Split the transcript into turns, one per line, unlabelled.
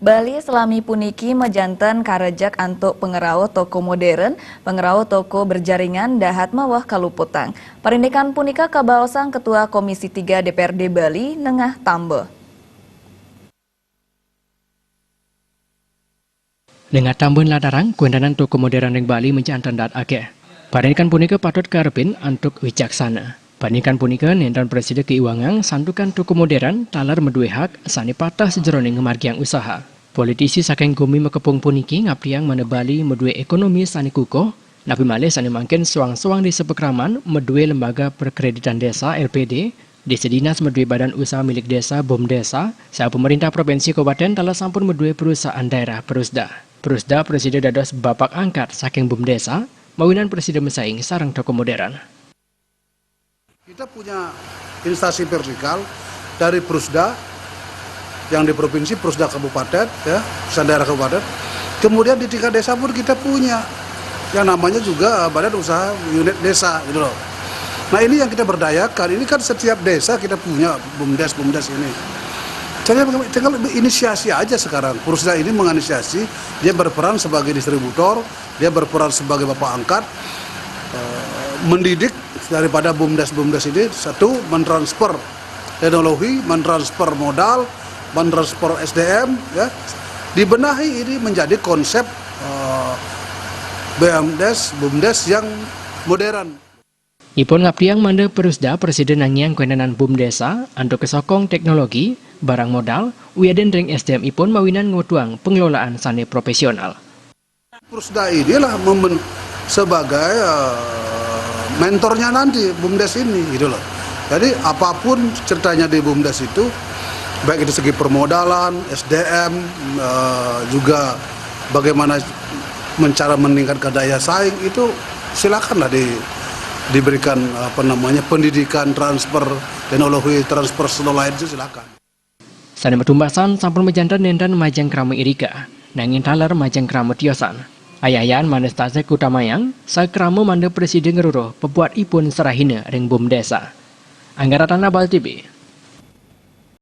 Bali selami puniki mejanten karejak antuk pengerau toko modern, pengerau toko berjaringan dahat mawah kaluputang. Parindikan punika kabaosang Ketua Komisi 3 DPRD Bali Nengah Tambe.
Nengah tambun latarang kuendanan toko modern ring Bali menjantan dat akeh. Parindikan punika patut karepin antuk wicaksana. Parindikan punika nendan Presiden Keuangan sandukan toko modern talar medue hak sani patah sejeroning ngemargiang usaha. Politisi saking Gumi Mekepung puniki ngapriang mana Bali medue ekonomi sani kukoh, napi malih sani mangkin suang-suang di sepekraman medue lembaga perkreditan desa LPD, desa dinas medue badan usaha milik desa BUMDesa, saha pemerintah provinsi kabupaten telah sampun medue perusahaan daerah Perusda. Perusda Presiden dados bapak angkat saking BUMDesa, mawinan Presiden mesaing sarang toko modern.
Kita punya instansi vertikal dari Perusda yang di provinsi, Perusda kabupaten, ya, Perusda daerah kabupaten. Kemudian di tingkat desa pun kita punya yang namanya juga badan usaha unit desa, gitu loh. Nah ini yang kita berdayakan. Ini kan setiap desa kita punya BUMDes ini. Tinggal inisiasi aja sekarang. Perusda ini menginisiasi, dia berperan sebagai distributor, dia berperan sebagai bapak angkat, mendidik daripada BUMDes ini. Satu, mentransfer teknologi, mentransfer modal, mentransfer SDM, ya. Dibenahi ini menjadi konsep BUMDes yang modern.
Ipun ngapriang manda Perusda Presiden nangyang kuendanan BUMDesa untuk kesokong teknologi, barang modal, uyaden ring SDM ipun mawinan ngutuang pengelolaan sani profesional.
Perusda inilah sebagai mentornya nanti BUMDes ini, gitu loh. Jadi apapun ceritanya di BUMDes itu, baik itu segi permodalan, SDM, juga bagaimana cara meningkatkan daya saing, itu silakanlah diberikan pendidikan, transfer teknologi, transfer lain itu silakan.
Sani metumbasan sampun mejantan nendan majang krama irika, nangin talar majang krama tiosan. Ayayan manestase kutamayang, sakrama manda Presiden ngeruruh pebuat ipun serahina ring BUMDesa. Anggara Tanah Bal TV.